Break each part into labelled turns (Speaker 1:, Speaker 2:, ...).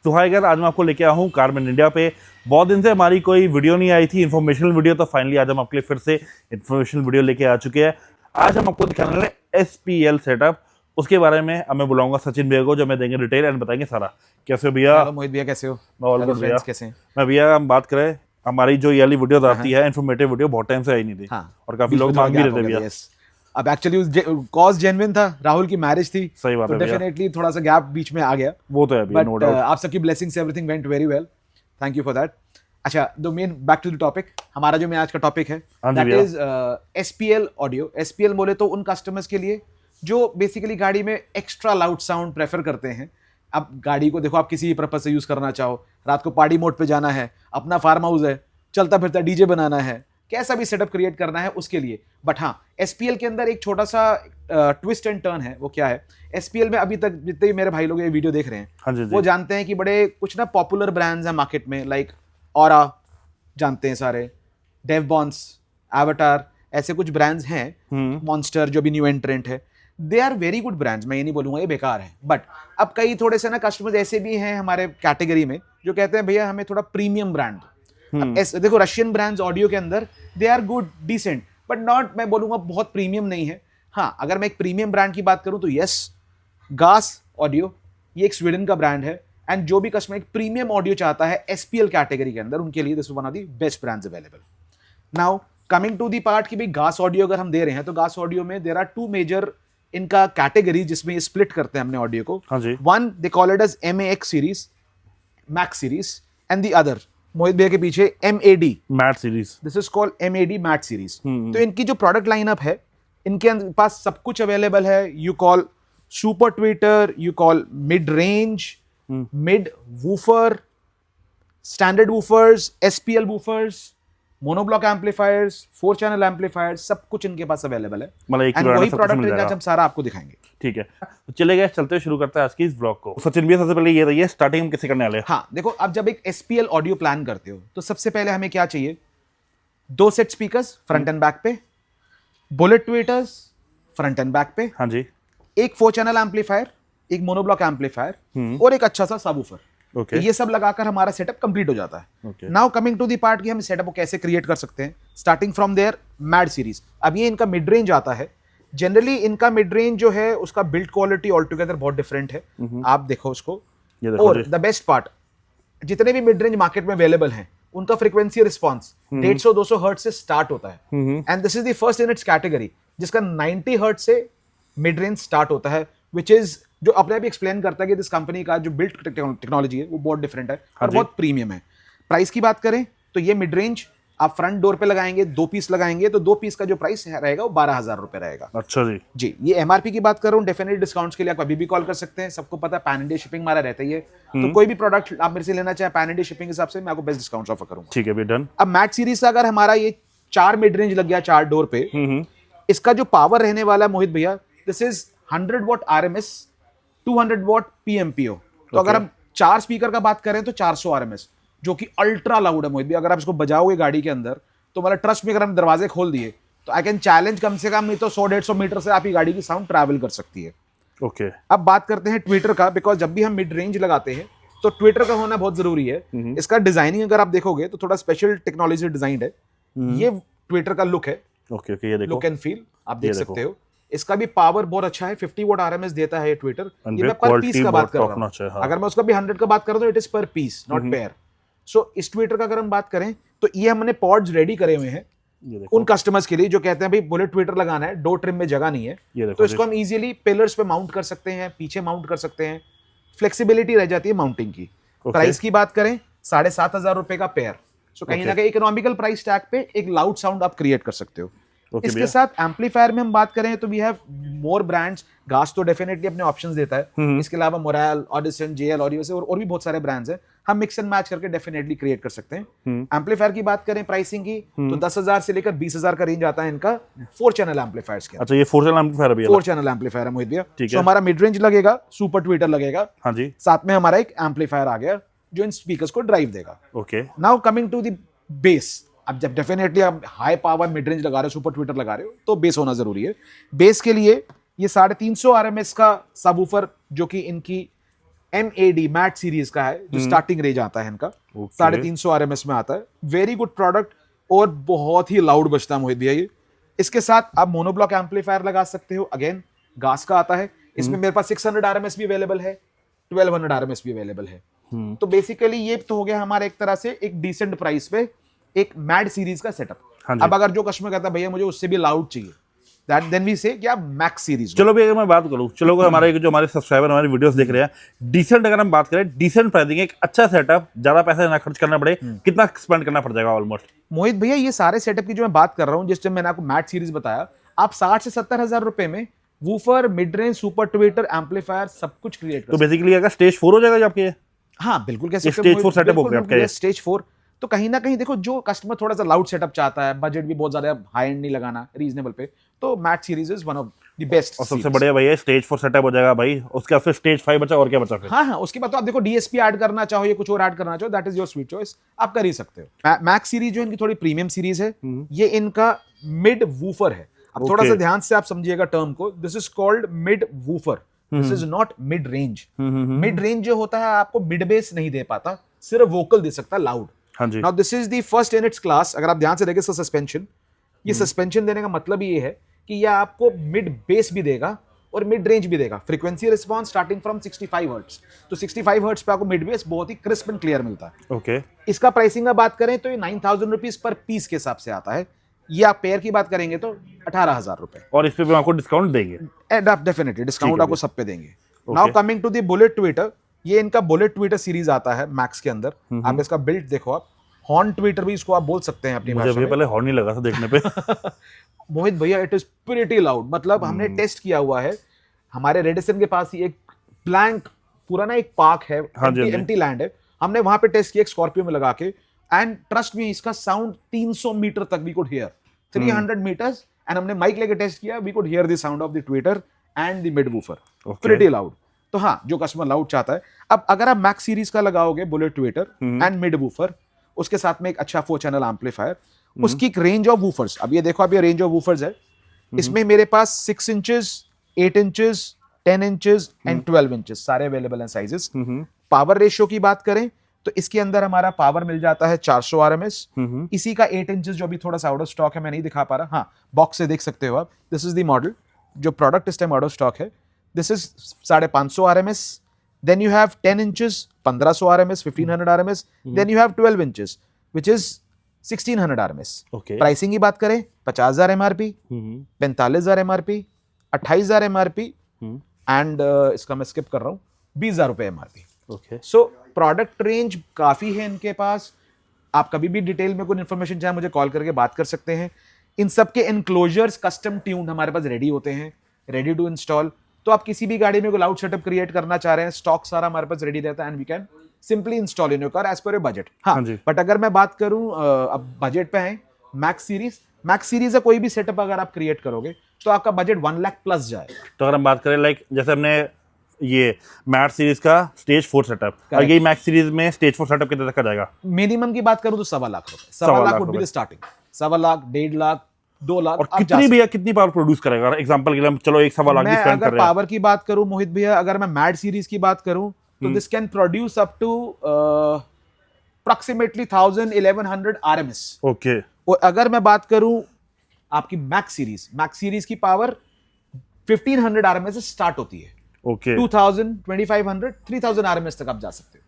Speaker 1: तो hi guys, आज मैं आपको लेके आया हूँ कारमेन इंडिया पे। बहुत दिन से हमारी कोई वीडियो नहीं आई थी, इन्फॉर्मेशनल वीडियो, तो फाइनली आज हम आपके लिए फिर से इन्फॉर्मेशनल वीडियो लेके आ चुके हैं। आज हम आपको दिखाने वाले SPL सेटअप, उसके बारे में अब मैं बुलाऊंगा सचिन भैया को, जो मैं देंगे डिटेल एंड बताएंगे सारा। कैसे हो भैया?
Speaker 2: हेलो मोहित भैया, कैसे हो?
Speaker 1: मैं ऑल
Speaker 2: हेलो
Speaker 1: गुड भैया।
Speaker 2: फ्रेंड्स, कैसे हैं?
Speaker 1: मैं भैया, हम बात करें हमारी जो ये वाली वीडियो आती है, इन्फॉर्मेटिव वीडियो, बहुत टाइम से आई नहीं थी।
Speaker 2: हाँ,
Speaker 1: और काफी
Speaker 2: बीच
Speaker 1: लोग
Speaker 2: में थोड़ा
Speaker 1: मांग भी
Speaker 2: gap
Speaker 1: रहे थे
Speaker 2: हो गया
Speaker 1: भैया।
Speaker 2: था, yes। अब एक्चुअली कॉज जेन्युइन था, राहुल की मैरिज थी,
Speaker 1: सही बात
Speaker 2: तो
Speaker 1: है भैया,
Speaker 2: डेफिनेटली थोड़ा सा गैप बीच में आ गया।
Speaker 1: वो तो है भैया, नो
Speaker 2: बट
Speaker 1: डाउट।
Speaker 2: आप सबकी blessings, everything went very well, thank you for that. अच्छा, the main back to the topic, हमारा जो मैं आज का टॉपिक है
Speaker 1: हाँ जी
Speaker 2: दैट
Speaker 1: भैया।
Speaker 2: Is SPL audio. SPL बोले तो उन कस्टमर्स के लिए जो बेसिकली गाड़ी में एक्स्ट्रा लाउड साउंड प्रेफर करते हैं। अब गाड़ी को देखो, आप किसी भी पर्पज से यूज करना चाहो, रात को पार्टी मोड पे जाना है, अपना फार्म हाउस है, चलता फिरता डीजे बनाना है, कैसा भी सेटअप क्रिएट करना है उसके लिए। बट हाँ, SPL के अंदर एक छोटा सा ट्विस्ट एंड टर्न है। वो क्या है? SPL में अभी तक जितने भी मेरे भाई लोग ये वीडियो देख रहे हैं,
Speaker 1: हाँ जी जी।
Speaker 2: वो जानते हैं कि बड़े कुछ ना पॉपुलर ब्रांड्स हैं मार्केट में, लाइक ऑरा जानते हैं सारे, डेवबॉन्स, एवाटार, ऐसे कुछ ब्रांड्स हैं, मॉन्स्टर जो भी न्यू एंट्रेंट है। They are very good brands, मैं ये नहीं बोलूंगा ये बेकार है। बट अब कई थोड़े से ना कस्टमर्स ऐसे भी हैं हमारे कैटेगरी में जो कहते हैं भैया हमें थोड़ा प्रीमियम ब्रांड। अब देखो, रशियन ब्रांड्स ऑडियो के अंदर they are good, decent, but not, मैं बोलूंगा बहुत प्रीमियम नहीं है। हाँ, अगर मैं एक प्रीमियम ब्रांड की बात करूं तो यस, गास ऑडियो, ये एक स्वीडन का ब्रांड है। एंड जो भी कस्टमर एक प्रीमियम ऑडियो चाहता है SPL कैटेगरी के अंदर, उनके लिए this is one of the best brands available. Now coming to the part कि भाई गास ऑडियो अगर हम दे रहे हैं तो गास ऑडियो में देयर आर टू मेजर इनका कैटेगरी जिसमें ये स्प्लिट करते हैं हमने ऑडियो को।
Speaker 1: हाँ जी।
Speaker 2: One they call it as MAX series, max series, and the other Mohit भैया के पीछे MAD,
Speaker 1: mat series.
Speaker 2: This is called MAD mat series. तो इनकी जो प्रोडक्ट लाइनअप है, इनके पास सब कुछ अवेलेबल है। You call super Twitter, you call mid range, mid woofer, standard woofers, SPL woofers, monoblock amplifiers, 4 channel amplifiers, सब कुछ इनके पास अवेलेबल है।
Speaker 1: मतलब एक
Speaker 2: एंड
Speaker 1: ही
Speaker 2: वही
Speaker 1: सब कुछ
Speaker 2: प्रोडक्ट
Speaker 1: मिल
Speaker 2: रेंज आज
Speaker 1: जाएगा।
Speaker 2: हम सारा आपको दिखाएंगे।
Speaker 1: ठीक है, तो चले गए, चलते हुए शुरू करते हैं आज की इस ब्लॉग को। सचिन भैया, सबसे पहले ये रही है स्टार्टिंग हम कैसे करने वाले हैं?
Speaker 2: हाँ देखो, अब जब एक SPL ऑडियो प्लान करते हो तो सबसे पहले हमें क्या चाहिए? 2 set speakers front and back पे, bullet tweeters front and back पे,
Speaker 1: हाँ जी।
Speaker 2: एक 4 चैनल एम्पलीफायर, एक मोनोब्लॉक एम्पलीफायर और एक अच्छा सा सबवूफर।
Speaker 1: ओके
Speaker 2: ये सब लगाकर हमारा सेटअप कंप्लीट हो जाता है।
Speaker 1: Okay.
Speaker 2: Now coming to the part कि हम सेटअप को कैसे क्रिएट कर सकते हैं, starting from their mad series. अब ये इनका मिड रेंज आता है। जनरली इनका मिड रेंज जो है उसका बिल्ड क्वालिटी ऑल टुगेदर बहुत डिफरेंट है। आप देखो उसको।
Speaker 1: ये देखो
Speaker 2: और
Speaker 1: जी।
Speaker 2: द बेस्ट पार्ट, जितने भी मिड रेंज मार्केट में अवेलेबल हैं, उनका फ्रीक्वेंसी रिस्पॉन्स 150-200 हर्ट्ज से स्टार्ट होता है। And this is the first in its category जिसका 90 हर्ट्ज से मिड रेंज स्टार्ट होता है, विच इज जो अपने आप एक्सप्लेन करता है कि दिस कंपनी का जो बिल्ड टेक्नोलॉजी है वो बहुत डिफरेंट है और बहुत प्रीमियम है। प्राइस की बात करें तो ये मिड रेंज आप फ्रंट डोर पे लगाएंगे, 2 पीस लगाएंगे तो 2 पीस का जो प्राइस रहेगा वो 12,000 रुपए रहेगा।
Speaker 1: अच्छा जी।
Speaker 2: जी, ये MRP की बात कर रहा हूँ। डेफिनेटली डिस्काउंट्स के लिए आप अभी भी कॉल कर सकते हैं। सबको पता है पैन इंडिया शिपिंग हमारा रहता ही है, तो कोई भी प्रोडक्ट आप मेरे से लेना चाहे पैन इंडिया शिपिंग के हिसाब से मैं आपको बेस्ट डिस्काउंट ऑफर करूंगा।
Speaker 1: ठीक है, डन।
Speaker 2: अब मैट सीरीज का अगर हमारा ये 4 मिड रेंज लग गया 4 डोर पे, इसका जो पावर रहने वाला है मोहित भैया, this is 100 what RMS, 200 what PMPO। तो अगर हम 4 स्पीकर का बात करें तो 400 RMS, जो कि अल्ट्रा लाउड है मोहित भैया। अगर आप इसको बजाओगे गाड़ी के अंदर तो मतलब ट्रस्ट में, अगर हम दरवाजे खोल दिए तो आई कैन चैलेंज कम से कम नहीं तो 100-150 मीटर से आपकी गाड़ी की साउंड ट्रैवल कर सकती है।
Speaker 1: ओके।
Speaker 2: अब बात करते हैं ट्विटर का, बिकॉज जब भी हम मिड रेंज लगाते हैं तो ट्विटर का होना बहुत जरूरी है। इसका डिजाइनिंग अगर आप देखोगे तो थोड़ा स्पेशल टेक्नोलॉजी डिजाइन है। ये ट्विटर का लुक है,
Speaker 1: ओके ओके, ये देखो।
Speaker 2: लुक एंड फील आप देख
Speaker 1: ये देखो।
Speaker 2: सकते हो। इसका भी पावर बहुत अच्छा है, 50 वॉट RMS देता है ये ट्विटर।
Speaker 1: And
Speaker 2: ये
Speaker 1: ये
Speaker 2: मैं पर
Speaker 1: quality
Speaker 2: पीस का
Speaker 1: बहुत
Speaker 2: बात कर रहा
Speaker 1: top
Speaker 2: हूँ।
Speaker 1: notch है, हाँ।
Speaker 2: अगर मैं उसका भी 100 का बात कर रहा हूँ, इट इज पर पीस नॉट पेयर। सो इस ट्विटर का अगर हम बात करें तो ये हमने पॉड्स रेडी करे हुए हैं
Speaker 1: ये देखो।
Speaker 2: उन कस्टमर्स के लिए जो कहते हैं भाई बुलेट ट्विटर लगाना है, 2 ट्रिम में जगह नहीं है,
Speaker 1: ये देखो
Speaker 2: तो इसको हम इजीली पिलर्स पे माउंट कर सकते हैं, पीछे माउंट कर सकते हैं। फ्लेक्सिबिलिटी रह जाती है माउंटिंग की। प्राइस की बात करें 7,500 रुपए का पेयर। सो कहीं ना कहीं इकोनॉमिकल प्राइस टैग पे एक लाउड साउंड आप क्रिएट कर सकते हो। इसके साथ एम्पलीफायर में हम बात करें तो वी हैव मोर ब्रांड्स। गास तो डेफिनेटली अपने ऑप्शंस देता है, इसके अलावा मोरल, ऑडिसन, JL ऑडियो से और भी बहुत सारे ब्रांड्स हैं। हम मिक्स एंड मैच करके डेफिनेटली क्रिएट कर सकते हैं। एम्पलीफायर की बात करें प्राइसिंग की तो 10,000 से लेकर 20,000 का रेंज आता है इनका 4 चैनल एम्पलीफायर्स के।
Speaker 1: अच्छा, ये 4 चैनल एम्पलीफायर है
Speaker 2: 4 चैनल एम्पलीफायर है मोहित भैया।
Speaker 1: ठीक
Speaker 2: तो
Speaker 1: है।
Speaker 2: हमारा मिड रेंज लगेगा, सुपर ट्विटर लगेगा,
Speaker 1: हाँ जी।
Speaker 2: साथ में हमारा एक एम्पलीफायर आ गया जो इन स्पीकर्स को ड्राइव देगा।
Speaker 1: Okay.
Speaker 2: Now coming to the bass. अब जब डेफिनेटली आप हाई पावर मिड रेंज लगा रहे हो, सुपर ट्विटर लगा रहे हो, तो बेस होना जरूरी है। बेस के लिए ये 350 RMS का सबवूफर जो कि इनकी MAD मैट सीरीज का है, जो स्टार्टिंग रेंज आता है इनका, 350 RMS में आता है। वेरी गुड प्रोडक्ट और बहुत ही लाउड बजता है मोहित भैया ये। इसके साथ आप मोनोब्लॉक एम्पलीफायर लगा सकते हो, अगेन गास का आता है। इसमें मेरे पास 600 RMS भी अवेलेबल है, 1200 RMS भी अवेलेबल है। तो बेसिकली ये तो हो गया हमारा एक तरह से एक डिसेंट प्राइस पे एक मैड सीरीज का सेटअप। अब अगर जो कस्टमर कहता है भैया मुझे उससे भी लाउड चाहिए, दैट देन वी से क्या मैक्स सीरीज।
Speaker 1: चलो भी अगर मैं बात करूं, चलो हमारे जो हमारे सब्सक्राइबर हमारी वीडियोस देख रहे हैं, डिसेंट अगर हम बात करें, डिसेंट प्राइसिंग, एक अच्छा सेटअप, ज्यादा पैसा ना खर्च करना पड़े, कितना स्पेंड करना पड़ जाएगा ऑलमोस्ट?
Speaker 2: मोहित भैया ये सारे सेटअप की जो मैं बात कर रहा हूँ, जिस टाइम मैंने आपको मैट सीरीज बताया, आप 60 से 70 हजार रुपए में woofer, mid range, super Twitter, amplifier सब कुछ क्रिएट कर।
Speaker 1: तो बेसिकली अगर स्टेज 4 हो जाएगा आपके?
Speaker 2: हाँ बिल्कुल, कैसे
Speaker 1: स्टेज 4 सेटअप हो गया आपका?
Speaker 2: स्टेज 4 तो कहीं ना कहीं देखो, जो कस्टमर थोड़ा सा लाउड सेटअप चाहता है, बजट भी बहुत ज्यादा हाई एंड नहीं लगाना, रीजनेबल पे, तो mat series is one of the best.
Speaker 1: और सबसे बढ़िया भैया स्टेज 4 सेटअप हो जाएगा भाई, उसके बाद फिर स्टेज 5 बचा, और क्या बचा फिर?
Speaker 2: हाँ, उसके बाद तो आप देखो डीएसपी ऐड करना चाहो या कुछ और ऐड करना चाहो, that is your sweet choice, आप कर ही सकते हो। मैक्स सीरीज जो इनकी थोड़ी प्रीमियम सीरीज है, ये इनका मिड वूफर है। अब थोड़ा सा ध्यान से आप समझिएगा टर्म को, this is called mid woofer, this is not mid range. Mid range जो होता है आपको मिड बेस नहीं दे पाता, सिर्फ वोकल दे सकता है loud. Now this is the first in its class. अगर आप ध्यान से देखें इसका सस्पेंशन, ये सस्पेंशन देने का मतलब ये है कि ये आपको मिड बेस भी देगा और मिड रेंज भी देगा। Frequency response starting from 65 hertz, तो 65 हर्ट्ज पे आपको मिड बेस बहुत ही क्रिस्प एंड क्लियर मिलता है।
Speaker 1: ओके।
Speaker 2: इसका प्राइसिंग का बात करें तो ये 9000 रुपीज पर पीस के हिसाब से आता है। ये आप पेयर की बात करेंगे तो 18000 रुपए।
Speaker 1: और इस पे भी आपको डिस्काउंट देंगे?
Speaker 2: डेफिनेटली डिस्काउंट आपको सब पे देंगे। Now coming to the bullet tweeter, ये इनका बुलेट ट्विटर सीरीज आता है मैक्स के अंदर। आप इसका बिल्ड देखो, आप हॉर्न ट्विटर भी इसको आप बोल सकते हैं अपनी भाषा में।
Speaker 1: पहले हॉर्न नहीं लगा था देखने पे।
Speaker 2: मोहित भैया इट इज प्रीटी लाउड, मतलब हमने टेस्ट किया हुआ है, हमारे रेडिसन के पास ही एक ब्लैंक पूरा ना एक पार्क है, एम्प्टी लैंड है, हमने वहां पे टेस्ट किया स्कॉर्पियो में लगा के, एंड ट्रस्ट मी इसका साउंड 300 मीटर तक we could hear, 300 metres, and हमने माइक लेके टेस्ट किया, we could hear the sound of the tweeter and the mid woofer, pretty loud. तो हाँ, जो कस्टमर लाउड चाहता है, अब अगर आप मैक्स सीरीज का लगाओगे bullet Twitter and mid woofer, उसके साथ में एक अच्छा 4 चैनल एम्पलीफायर, उसकी एक रेंज ऑफ वूफर्स, अब ये देखो, अब ये रेंज ऑफ वूफर्स है, इसमें मेरे पास 6 inches, 8 inches, 10 inches and 12 inches सारे अवेलेबल हैं साइजेस। पावर रेशियो की बात करें तो इसके अंदर हमारा पावर मिल जाता है 400 RMS। इसी का 8 इंचेस जो भी थोड़ा सा आउट ऑफ स्टॉक है, मैं नहीं दिखा पा रहा, हाँ बॉक्स से देख सकते हो आप, दिस इज द मॉडल, जो प्रोडक्ट इस टाइम आउट ऑफ स्टॉक है, this is 550 RMS। Then you have 10 inches 1500 RMS, 1500 RMS, then you have 12 inches which is 1600 RMS। Pricing की बात करें 50,000 MRP, 45,000 MRP, 28,000 MRP एंड इसका मैं स्किप कर रहा हूँ, 20,000 रुपए MRP। सो प्रोडक्ट रेंज काफी है इनके पास। आप कभी भी डिटेल में कोई इन्फॉर्मेशन चाहे मुझे कॉल करके बात कर सकते हैं। इन सब के एनक्लोजर्स कस्टम ट्यून्ड हमारे पास रेडी होते हैं, रेडी टू इंस्टॉल। तो आप किसी भी गाड़ी में कोई लाउड सेटअप क्रिएट करना चाह रहे हैं, स्टॉक सारा हमारे पास रेडी रहता है, and we can simply install in your car as per your budget. हाँ, बट अगर मैं बात करूं अब बजट पे है, मैक्स सीरीज है, कोई भी सेटअप अगर आप क्रिएट करोगे तो आपका बजट 1 लाख प्लस जाएगा।
Speaker 1: तो अगर हम बात करें लाइक जैसे हमने ये मैट सीरीज का स्टेज 4 सेटअप, और ये मैक्स सीरीज में स्टेज 4 सेटअप कितने तक का जाएगा?
Speaker 2: मिनिमम की बात करूं तो 1.25 लाख रुपए, 1.25 lakh would be the starting, 1.25 lakh, 1.5 lakh, 2 lakh.
Speaker 1: और कितनी भैया कितनी पावर प्रोड्यूस करेगा? एग्जांपल के लिए हम चलो 1.25 लाख की स्पेंड कर रहे हैं।
Speaker 2: पावर की बात करूं मोहित भैया, अगर मैं मैट सीरीज की बात करूं तो this can produce up to approximately 1100 RMS।
Speaker 1: Okay.
Speaker 2: और अगर मैं बात करूं आपकी मैक्स सीरीज की पावर 1500 RMS से स्टार्ट होती है।
Speaker 1: ओके।
Speaker 2: 2000, 2500, 3000 RMS तक आप जा सकते हो।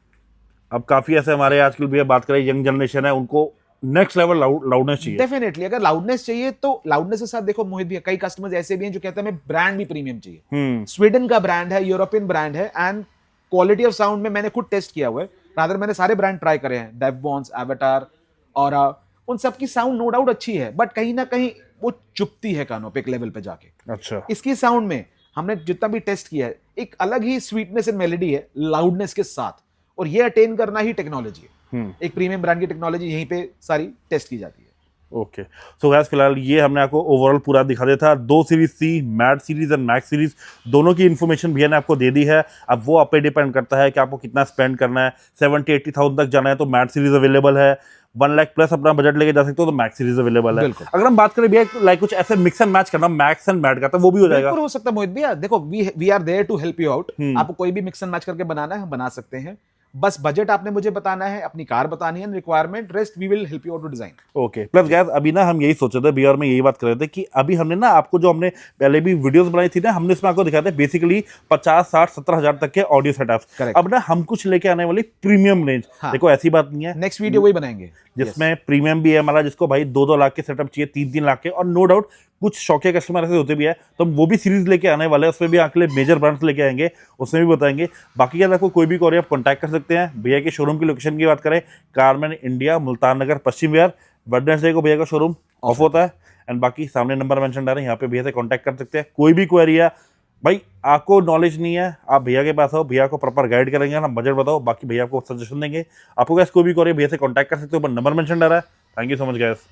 Speaker 1: अब काफी ऐसे हमारे आजकल भैया बात करें यंग जनरेशन है, उनको नेक्स्ट लेवल लाउडनेस चाहिए।
Speaker 2: डेफिनेटली अगर लाउडनेस चाहिए तो लाउडनेस के साथ देखो मोहित भैया, कई कस्टमर्स ऐसे भी हैं जो कहते हैं हमें ब्रांड भी प्रीमियम चाहिए। स्वीडन का ब्रांड है, यूरोपियन ब्रांड है, एंड क्वालिटी ऑफ साउंड में मैंने खुद टेस्ट किया हुआ है, रादर मैंने सारे ब्रांड ट्राई करे हैं, डेवबॉन्स, एवाटार, और उन सब की साउंड नो डाउट अच्छी है, बट कहीं ना कहीं वो चुपती है कानों पे एक लेवल पे जाके।
Speaker 1: अच्छा।
Speaker 2: इसकी साउंड में हमने जितना भी टेस्ट किया है, एक अलग ही स्वीटनेस एंड मेलोडी है लाउडनेस के साथ, और ये अटेन करना ही टेक्नोलॉजी है। एक प्रीमियम ब्रांड की टेक्नोलॉजी यहीं पे सारी टेस्ट की जाती है।
Speaker 1: ओके, सो गैस फिलहाल ये हमने आपको ओवरऑल पूरा दिखा दिया था। 2 सीरीज सी, mat series and max series, दोनों की इन्फॉर्मेशन भैया ने आपको दे दी है। अब वो आप पे डिपेंड करता है कि आपको कितना स्पेंड करना है। 70-80,000 तक जाना है तो मैट सीरीज अवेलेबल है। 1 लाख प्लस अपना बजट लेके जा सकते हो तो मैक्स सीरीज अवेलेबल है।
Speaker 2: बिल्कुल।
Speaker 1: अगर हम बात करें भैया लाइक कुछ ऐसे मिक्स एंड मैच करना मैक्स एंड मैट का, तो वो भी हो जाएगा।
Speaker 2: बिल्कुल हो सकता है मोहित भैया, देखो we are there to help you out. आपको कोई भी मिक्स एंड मैच करके बनाना है, हम बना सकते हैं। बस बजट आपने मुझे बताना है, अपनी कार बतानी है, requirement, rest we will help you out to design.
Speaker 1: Okay, plus गैस अभी ना हम यही सोच रहे थे भैया और मैं यही बात कर रहे थे कि अभी हमने ना आपको जो हमने पहले भी वीडियोस बनाई थी ना, हमने इसमें आपको दिखाया था बेसिकली 50, 60, 70 हजार तक के ऑडियो सेटअप्स।
Speaker 2: Correct.
Speaker 1: अब ना हम कुछ लेके आने वाली प्रीमियम रेंज।
Speaker 2: हाँ।
Speaker 1: देखो ऐसी बात नहीं है,
Speaker 2: नेक्स्ट वीडियो वही बनाएंगे
Speaker 1: जिसमें प्रीमियम भी है हमारा, जिसको भाई 2-2 लाख के सेटअप चाहिए, 3-3 लाख के, और नो डाउट कुछ शौकिया कस्टमर ऐसे होते भी है, तो हम वो भी सीरीज लेके आने वाले हैं। उसमें भी आपके लिए मेजर ब्रांड्स लेके आएंगे, उसमें भी बताएंगे। बाकी अगर आपको कोई भी क्वेरी आप कॉन्टैक्ट कर सकते हैं। भैया के शोरूम की लोकेशन की बात करें, कारमैन इंडिया, मुल्तान नगर, पश्चिम विहार। वेडनेसडे को भैया का शोरूम ऑफ होता है। एंड बाकी सामने नंबर मेंशन आ रहे हैं, यहाँ पे भैया से कॉन्टैक्ट कर सकते हैं। कोई भी क्वेरी है भाई, आपको नॉलेज नहीं है, आप भैया के पास आओ, भैया को प्रॉपर गाइड करेंगे ना, बजट बताओ, बाकी भैया आपको सजेशन देंगे। आपको कैसे कोई भी क्वेरी भैया से कॉन्टैक्ट कर सकते हो, नंबर मेंशन आ रहा है। Thank you so much guys.